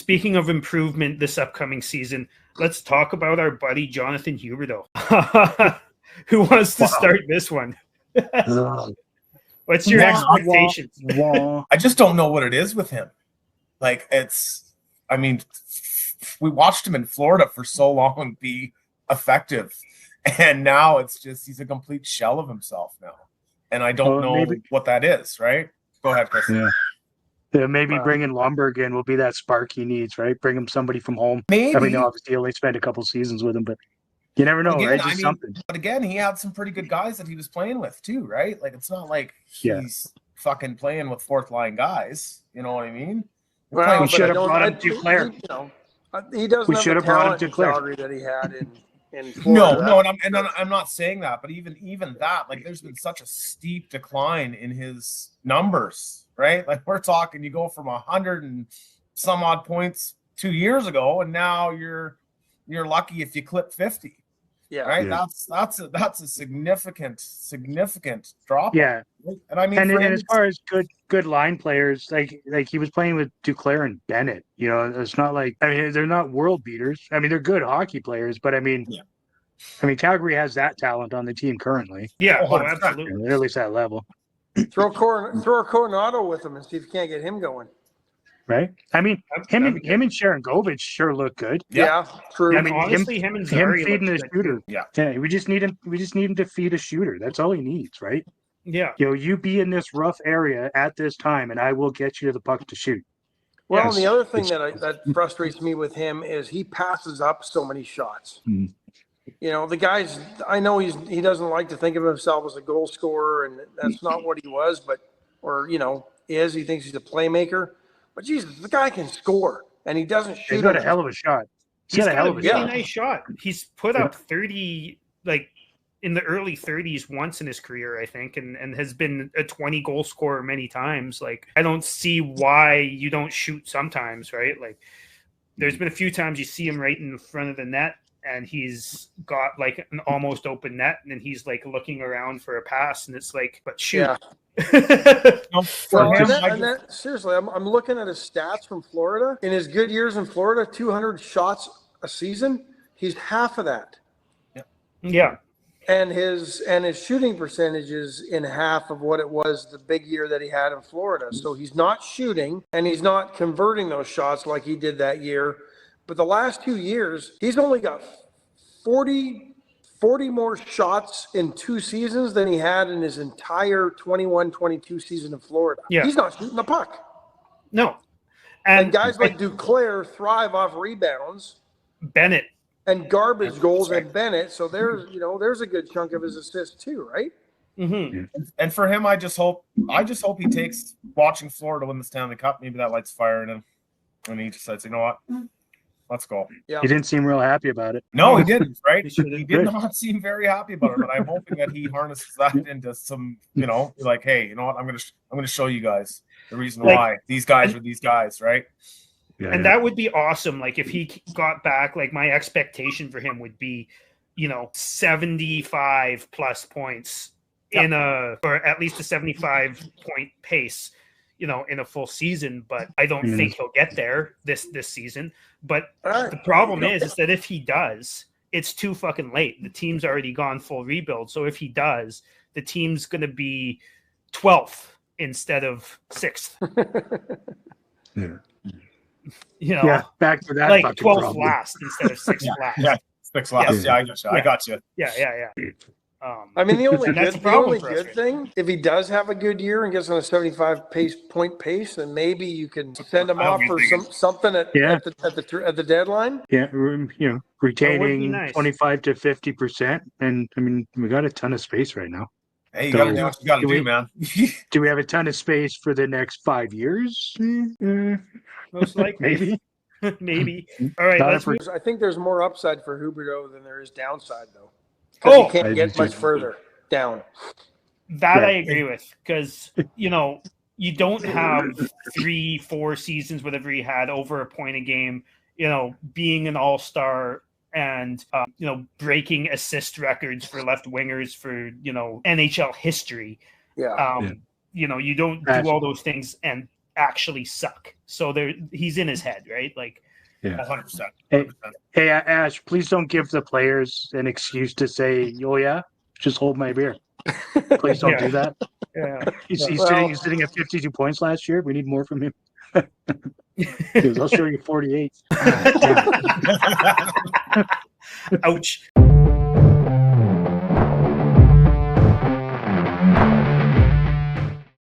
speaking of improvement this upcoming season, let's talk about our buddy Jonathan Huberdeau. Who wants to start this one? What's your expectations? I just don't know what it is with him. We watched him in Florida for so long be effective, and now it's just he's a complete shell of himself now. And I don't know what that is, right? Go ahead, Chris. Yeah, maybe bringing Lomberg in will be that spark he needs, right? Bring him somebody from home. Maybe. I mean, obviously, he only spent a couple seasons with him, but you never know, right? Just something. But again, he had some pretty good guys that he was playing with too, right? Like, it's not like he's fucking playing with fourth line guys. You know what I mean? Well, we should have brought him to Claire. He doesn't have the talent in Calgary that he had in Florida. No, and I'm not saying that, but even that, like, there's been such a steep decline in his numbers, right? Like, we're talking, you go from 100 and some odd points 2 years ago, and now you're lucky if you clip 50. Yeah, right. Yeah. That's a significant drop. Yeah, and I mean, and as far as good line players, like he was playing with Duclair and Bennett. You know, it's not like, I mean, they're not world beaters. I mean, they're good hockey players, but I mean, Calgary has that talent on the team currently. Yeah, absolutely. At least that level. Throw Coronado with him and see if you can't get him going. Right. I mean, him and Sharon Govich sure look good. Yeah, true. I mean, honestly, him and Zary feeding a shooter. Yeah. We just need him. We just need him to feed a shooter. That's all he needs, right? Yeah. You be in this rough area at this time, and I will get you to the puck to shoot. Well, and the other thing that frustrates me with him is he passes up so many shots. Mm. You know, the guys. I know he doesn't like to think of himself as a goal scorer, and that's not what he was, is. He thinks he's a playmaker. But Jesus, the guy can score, and he doesn't shoot. He's got a hell of a shot. He's got a really nice shot. He's put up 30, like in the early 30s once in his career, I think, and has been a 20 goal scorer many times. Like, I don't see why you don't shoot sometimes, right? Like, there's been a few times you see him right in front of the net, and he's got like an almost open net, and then he's like looking around for a pass, and it's like, but shoot. Yeah. Seriously, I'm looking at his stats from Florida. In his good years in Florida, 200 shots a season. He's half of that. Yeah. And his shooting percentage is in half of what it was the big year that he had in Florida. So he's not shooting, and he's not converting those shots like he did that year. But the last 2 years, he's only got 40 more shots in 2 seasons than he had in his entire 21-22 season in Florida. Yeah. He's not shooting the puck. No. And guys like Duclair thrive off rebounds. Bennett. And garbage goals at Bennett. So there's a good chunk of his assists too, right? Mm-hmm. And for him, I just hope he takes watching Florida win the Stanley Cup. Maybe that lights fire in him. And he decides, you know what? Let's go. Yeah. He didn't seem real happy about it. No, he didn't, right? He did not seem very happy about it, but I'm hoping that he harnesses that into some, like, hey, you know what? I'm gonna show you guys the reason why these guys are these guys, right? Yeah, and that would be awesome. Like, if he got back, like, my expectation for him would be, 75 plus points or at least a 75 point pace, in a full season, but I don't think he'll get there this season. But the problem is that if he does, it's too fucking late. The team's already gone full rebuild. So if he does, the team's going to be 12th instead of 6th. Back to that. Like 12th last instead of 6th last. Yeah, 6th last. Yeah, I got you. Yeah. I mean, the only good thing, if he does have a good year and gets on a 75 point pace, then maybe you can send him off for something at the deadline. Yeah, retaining 25 to 50%, and I mean, we got a ton of space right now. Hey, you got to do what you got to do, man. Do we have a ton of space for the next 5 years? Most likely, maybe. All right, I think there's more upside for Huberdeau than there is downside, though. Because he can't get much further down. That I agree with, because, you don't have 3-4 seasons, whatever he had, over a point a game, being an all-star and, breaking assist records for left wingers for, NHL history. Yeah. You don't do all those things and actually suck. So he's in his head, right? Like, yeah, 100%. Hey, Ash, please don't give the players an excuse to say, "Oh yeah, just hold my beer." Please don't do that. Yeah, He's sitting at 52 points last year. We need more from him. I'll show you 48. Ouch.